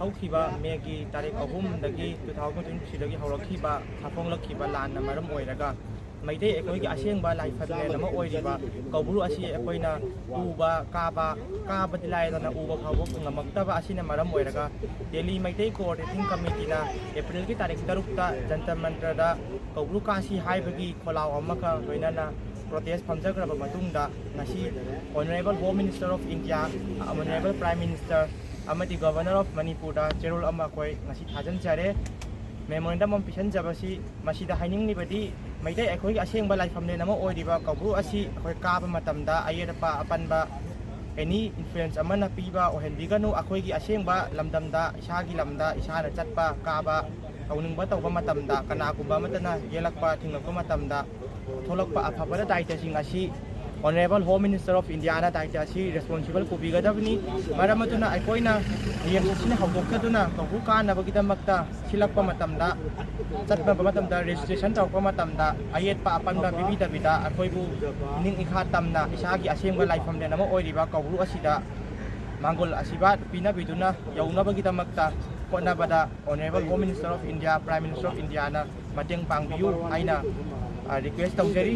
ꯍꯧꯈꯤꯕ ꯃꯦꯒꯤ ꯇꯥꯔꯤꯛ 3 2023 ꯍꯧꯔꯛꯈꯤꯕ ꯍꯥꯐꯣꯡꯂꯛꯈꯤꯕ ꯂꯥꯟꯅ ꯃꯔꯝ ꯑꯣꯏꯔꯒ ꯃꯩꯇꯩ ꯑꯩꯈꯣꯏꯒꯤ ꯑꯁꯦꯡꯕ ꯂꯥꯏꯐꯝꯂꯦꯟ ꯑꯃ ꯑꯣꯏꯔꯤꯕ ꯀꯧꯕ꯭ꯔꯨ ꯑꯁꯤ ꯑꯩꯈꯣꯏꯅ ꯎꯕ ꯀꯥꯕꯗꯤ ꯂꯥꯏꯗꯅ ꯎꯕ ꯐꯥꯎꯕ ꯉꯝꯃꯛꯇꯕ ꯑꯁꯤꯅ ꯃꯔꯝ ꯑꯣꯏꯔꯒ ꯗꯦꯜꯂꯤ ꯃꯩꯇꯩ ꯀꯣꯑꯣꯔꯗꯤꯅꯦꯇꯤꯡ ꯀꯃꯤꯇꯤꯅ ꯑꯦꯄ꯭ꯔꯤꯜꯒꯤ ꯇꯥꯔꯤꯛ 6ꯇ ꯖꯟꯇꯔ ꯃꯟꯇꯔꯗ ꯀꯧꯕ꯭ꯔꯨ ꯀꯥꯁꯤ ꯍꯥꯏꯕꯒꯤ ꯈꯣꯜꯂꯥꯎ ꯑꯃꯒ ꯂꯣꯏꯅꯅ ꯄ꯭ꯔꯣꯇꯦꯁ ꯐꯝꯖꯈ꯭ꯔꯕ ꯃꯇꯨꯡꯗ ꯉꯁꯤ honourable home minister of India, honourable prime minister ꯑꯃꯗꯤ ꯒꯚꯔꯅꯔ ꯑꯣꯐ ꯃꯅꯤꯄꯨꯔꯗ ꯆꯦꯔꯣꯜ ꯑꯃ ꯑꯩꯈꯣꯏ ꯉꯁꯤ ꯊꯥꯖꯤꯟꯖꯔꯦ꯫ ꯃꯦꯃꯣꯔꯦꯟꯗꯝ ꯑꯃ ꯄꯤꯁꯤꯟꯖꯕꯁꯤ ꯃꯁꯤꯗ ꯍꯥꯏꯅꯤꯡꯂꯤꯕꯗꯤ ꯃꯩꯇꯩ ꯑꯩꯈꯣꯏꯒꯤ ꯑꯁꯦꯡꯕ ꯂꯥꯏꯐꯝꯂꯦꯟ ꯑꯃ ꯑꯣꯏꯔꯤꯕ ꯀꯧꯕ꯭ꯔꯨ ꯑꯁꯤ ꯑꯩꯈꯣꯏ ꯀꯥꯕ ꯃꯇꯝꯗ ꯑꯌꯦꯠ ꯑꯄꯟꯕ ꯑꯦꯅꯤ ꯏꯟꯐ꯭ꯂꯨꯌꯦꯟꯁ ꯑꯃꯅ ꯄꯤꯕ ꯑꯣꯏꯍꯟꯕꯤꯒꯅꯨ꯫ ꯑꯩꯈꯣꯏꯒꯤ ꯑꯁꯦꯡꯕ ꯂꯝꯗꯝꯗ ꯏꯁꯥꯒꯤ ꯂꯝꯗ ꯏꯁꯥꯅ ꯆꯠꯄ ꯀꯥꯕ ꯇꯧꯅꯤꯡꯕ ꯇꯧꯕ ꯃꯇꯝꯗ ꯀꯅꯥꯒꯨꯝꯕ ꯑꯃꯠꯇꯅ ꯌꯦꯜꯂꯛꯄ ꯊꯤꯡꯂꯛꯄ ꯃꯇꯝꯗ ꯊꯣꯛꯂꯛꯄ ꯑꯐꯕ ꯗꯥꯏꯇꯁꯤꯡ ꯑꯁꯤ ꯑꯣꯅꯔꯦꯕꯜ ꯍꯣꯝ ꯃꯤꯅꯤꯁꯇꯔ ꯑꯣꯐ ꯏꯟꯗꯤꯌꯥꯅ ꯗꯥꯏꯇ ꯑꯁꯤ ꯔꯦꯁꯄꯣꯟꯁꯤꯕꯜ ꯄꯨꯕꯤꯒꯗꯕꯅꯤ꯫ ꯃꯔꯝ ꯑꯗꯨꯅ ꯑꯩꯈꯣꯏꯅ ꯍꯌꯦꯡ ꯑꯁꯤꯅ ꯍꯧꯗꯣꯛꯆꯗꯨꯅ ꯀꯧꯕ꯭ꯔꯨ ꯀꯥꯅꯕꯒꯤꯗꯃꯛꯇ ꯁꯤꯜꯂꯛꯄ ꯃꯇꯝꯗ ꯆꯠꯅꯕ ꯃꯇꯝꯗ ꯔꯦꯖꯤꯁꯇ꯭ꯔꯦꯁꯟ ꯇꯧꯔꯛꯄ ꯃꯇꯝꯗ ꯑꯌꯦꯠꯄ ꯑꯄꯟꯕ ꯄꯤꯕꯤꯗꯕꯤꯗ ꯑꯩꯈꯣꯏꯕꯨ ꯏꯅꯤꯡ ꯏꯈꯥ ꯇꯝꯅ ꯏꯁꯥꯒꯤ ꯑꯁꯦꯡꯕ ꯂꯥꯏꯐꯝꯂꯦꯟ ꯑꯃ ꯑꯣꯏꯔꯤꯕ ꯀꯧꯕ꯭ꯔꯨ ꯑꯁꯤꯗ ꯃꯥꯡꯒꯣꯜ ꯑꯁꯤꯔꯕꯥꯗ ꯄꯤꯅꯕꯤꯗꯨꯅ ꯌꯧꯅꯕꯒꯤꯗꯃꯛꯇ ꯍꯣꯠꯅꯕꯗ honourable home minister of India, prime minister of ꯏꯟꯗꯤꯌꯥꯅ ꯃꯇꯦꯡ ꯄꯥꯡꯕꯤꯌꯨ ꯍꯥꯏꯅ ꯔꯤꯀ꯭ꯋꯦꯁ ꯇꯧꯖꯔꯤ꯫